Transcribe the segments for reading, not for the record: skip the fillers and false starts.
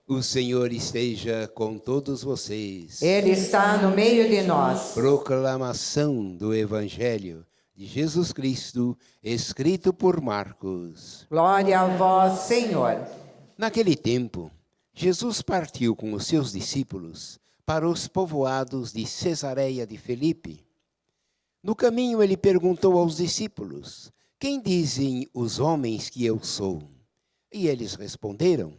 O Senhor esteja com todos vocês. Ele está no meio de nós. Proclamação do Evangelho de Jesus Cristo, escrito por Marcos. Glória a vós, Senhor. Naquele tempo, Jesus partiu com os seus discípulos para os povoados de Cesareia de Filipe. No caminho, ele perguntou aos discípulos: quem dizem os homens que eu sou? E eles responderam: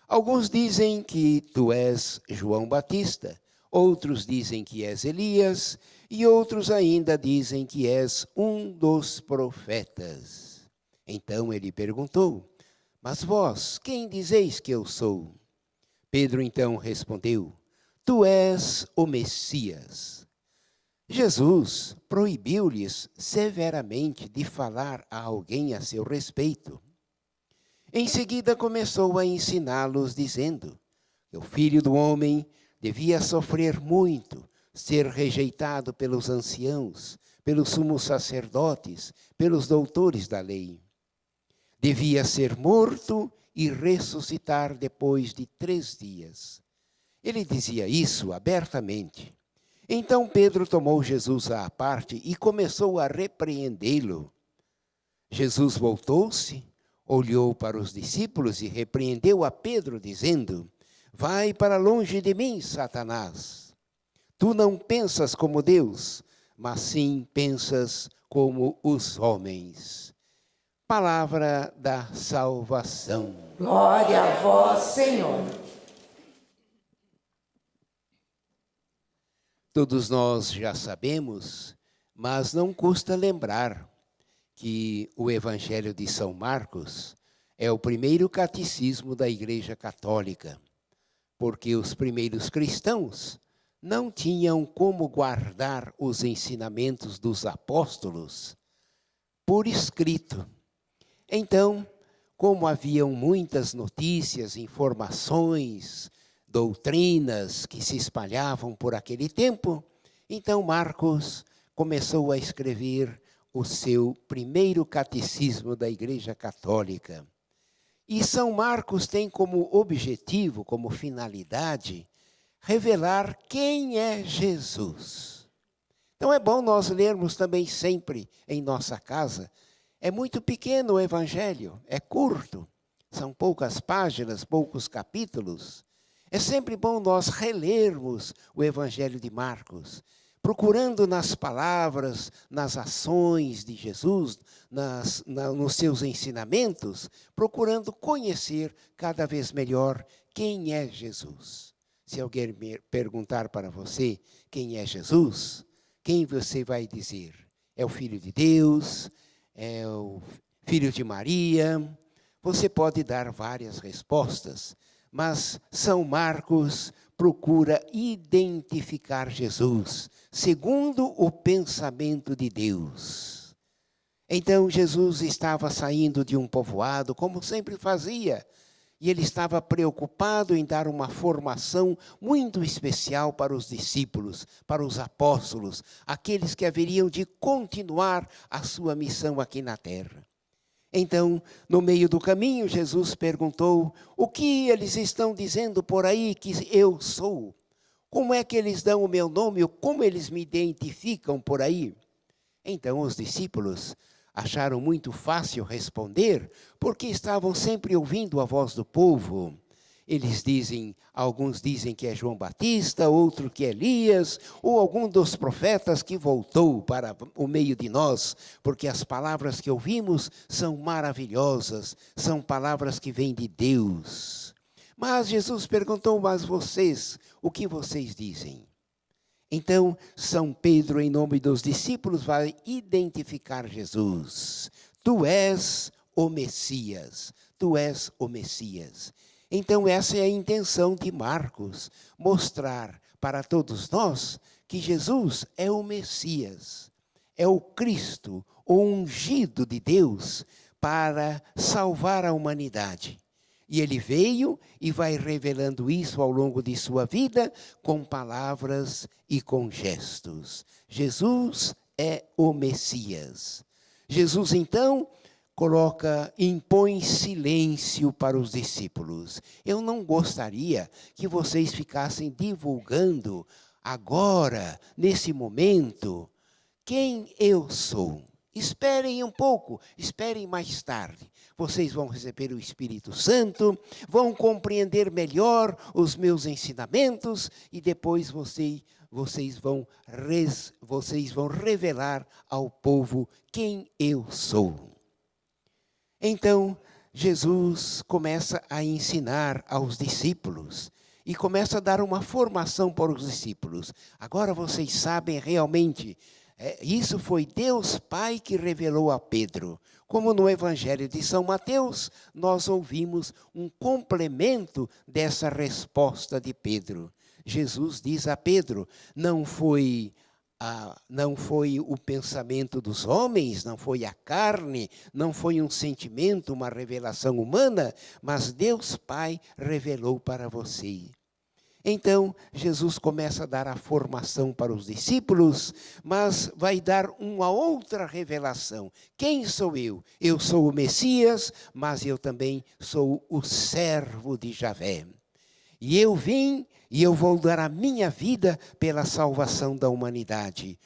alguns dizem que tu és João Batista, outros dizem que és Elias, e outros ainda dizem que és um dos profetas. Então ele perguntou: mas vós, quem dizeis que eu sou? Pedro então respondeu: tu és o Messias. Jesus proibiu-lhes severamente de falar a alguém a seu respeito. Em seguida começou a ensiná-los, dizendo que o Filho do Homem devia sofrer muito, ser rejeitado pelos anciãos, pelos sumos sacerdotes, pelos doutores da lei. Devia ser morto e ressuscitar depois de 3 dias. Ele dizia isso abertamente. Então Pedro tomou Jesus à parte e começou a repreendê-lo. Jesus voltou-se, olhou para os discípulos e repreendeu a Pedro, dizendo: vai para longe de mim, Satanás. Tu não pensas como Deus, mas sim pensas como os homens. Palavra da salvação. Glória a vós, Senhor. Todos nós já sabemos, mas não custa lembrar que o Evangelho de São Marcos é o primeiro catecismo da Igreja Católica, porque os primeiros cristãos não tinham como guardar os ensinamentos dos apóstolos por escrito. Então, como haviam muitas notícias, informações, doutrinas que se espalhavam por aquele tempo, então Marcos começou a escrever o seu primeiro catecismo da Igreja Católica. E São Marcos tem como objetivo, como finalidade, revelar quem é Jesus. Então é bom nós lermos também sempre em nossa casa. É muito pequeno o Evangelho, é curto, são poucas páginas, poucos capítulos. É sempre bom nós relermos o Evangelho de Marcos, procurando nas palavras, nas ações de Jesus, nos seus ensinamentos, procurando conhecer cada vez melhor quem é Jesus. Se alguém me perguntar para você quem é Jesus, quem você vai dizer? É o Filho de Deus? É o Filho de Maria? Você pode dar várias respostas, mas São Marcos procura identificar Jesus segundo o pensamento de Deus. Então Jesus estava saindo de um povoado, como sempre fazia, e ele estava preocupado em dar uma formação muito especial para os discípulos, para os apóstolos, aqueles que haveriam de continuar a sua missão aqui na terra. Então, no meio do caminho, Jesus perguntou: o que eles estão dizendo por aí que eu sou? Como é que eles dão o meu nome? Como eles me identificam por aí? Então, os discípulos acharam muito fácil responder, porque estavam sempre ouvindo a voz do povo. Eles dizem, alguns dizem que é João Batista, outro que é Elias, ou algum dos profetas que voltou para o meio de nós, porque as palavras que ouvimos são maravilhosas, são palavras que vêm de Deus. Mas Jesus perguntou: mas vocês, o que vocês dizem? Então, São Pedro, em nome dos discípulos, vai identificar Jesus. Tu és o Messias, tu és o Messias. Então, essa é a intenção de Marcos, mostrar para todos nós que Jesus é o Messias, é o Cristo, o ungido de Deus para salvar a humanidade. E ele veio e vai revelando isso ao longo de sua vida com palavras e com gestos. Jesus é o Messias. Jesus, então, impõe silêncio para os discípulos. Eu não gostaria que vocês ficassem divulgando agora, nesse momento, quem eu sou. Esperem um pouco, esperem mais tarde. Vocês vão receber o Espírito Santo, vão compreender melhor os meus ensinamentos e depois vocês vão revelar ao povo quem eu sou. Então, Jesus começa a ensinar aos discípulos e começa a dar uma formação para os discípulos. Agora vocês sabem realmente, isso foi Deus Pai que revelou a Pedro. Como no Evangelho de São Mateus, nós ouvimos um complemento dessa resposta de Pedro. Jesus diz a Pedro, não foi o pensamento dos homens, não foi a carne, não foi um sentimento, uma revelação humana, mas Deus Pai revelou para você. Então, Jesus começa a dar a formação para os discípulos, mas vai dar uma outra revelação. Quem sou eu? Eu sou o Messias, mas eu também sou o servo de Javé. E eu vim e eu vou dar a minha vida pela salvação da humanidade.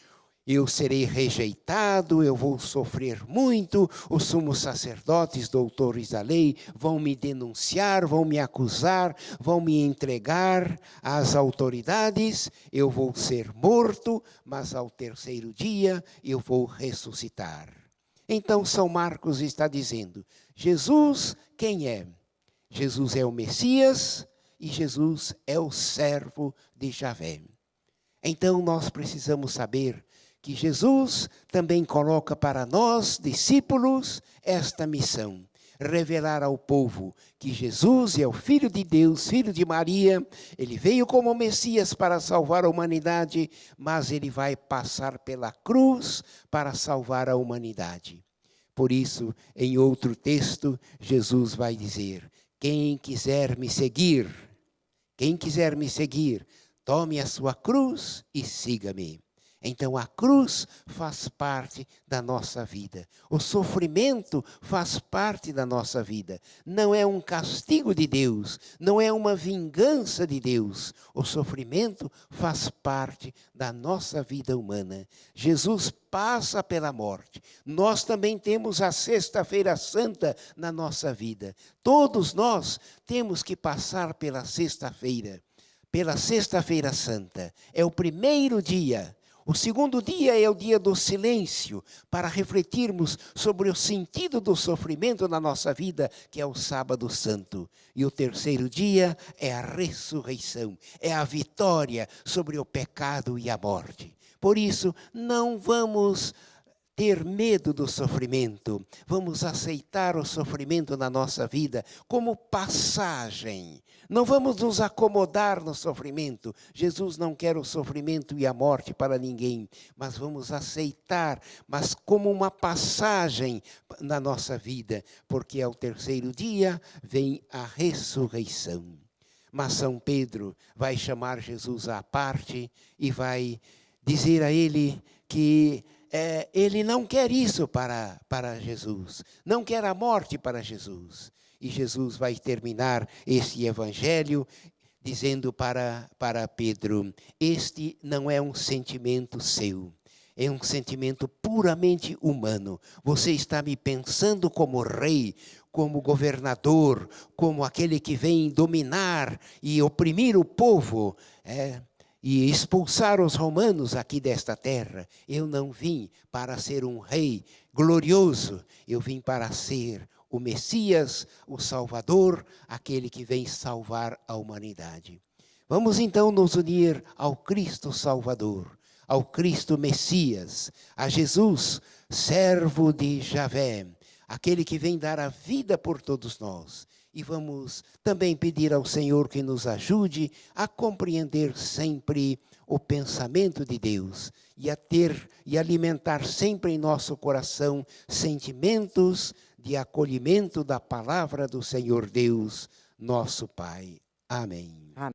Eu serei rejeitado, eu vou sofrer muito, os sumos sacerdotes, doutores da lei, vão me denunciar, vão me acusar, vão me entregar às autoridades, eu vou ser morto, mas ao terceiro dia eu vou ressuscitar. Então São Marcos está dizendo, Jesus quem é? Jesus é o Messias e Jesus é o servo de Javé. Então nós precisamos saber que Jesus também coloca para nós, discípulos, esta missão. Revelar ao povo que Jesus é o Filho de Deus, Filho de Maria. Ele veio como Messias para salvar a humanidade, mas ele vai passar pela cruz para salvar a humanidade. Por isso, em outro texto, Jesus vai dizer, quem quiser me seguir, tome a sua cruz e siga-me. Então a cruz faz parte da nossa vida. O sofrimento faz parte da nossa vida. Não é um castigo de Deus, não é uma vingança de Deus. O sofrimento faz parte da nossa vida humana. Jesus passa pela morte. Nós também temos a Sexta-feira Santa na nossa vida. Todos nós temos que passar pela Sexta-feira Santa. É o primeiro dia. O segundo dia é o dia do silêncio, para refletirmos sobre o sentido do sofrimento na nossa vida, que é o Sábado Santo. E o terceiro dia é a ressurreição, é a vitória sobre o pecado e a morte. Por isso, não vamos ter medo do sofrimento, vamos aceitar o sofrimento na nossa vida como passagem. Não vamos nos acomodar no sofrimento. Jesus não quer o sofrimento e a morte para ninguém, mas vamos aceitar, mas como uma passagem na nossa vida, porque ao terceiro dia vem a ressurreição. Mas São Pedro vai chamar Jesus à parte e vai dizer a ele que ele não quer isso para Jesus, não quer a morte para Jesus. E Jesus vai terminar esse evangelho dizendo para Pedro, este não é um sentimento seu, é um sentimento puramente humano. Você está me pensando como rei, como governador, como aquele que vem dominar e oprimir o povo, e expulsar os romanos aqui desta terra. Eu não vim para ser um rei glorioso, eu vim para ser o Messias, o Salvador, aquele que vem salvar a humanidade. Vamos então nos unir ao Cristo Salvador, ao Cristo Messias, a Jesus, servo de Javé, aquele que vem dar a vida por todos nós. E vamos também pedir ao Senhor que nos ajude a compreender sempre o pensamento de Deus e a ter e alimentar sempre em nosso coração sentimentos de acolhimento da palavra do Senhor Deus, nosso Pai. Amém.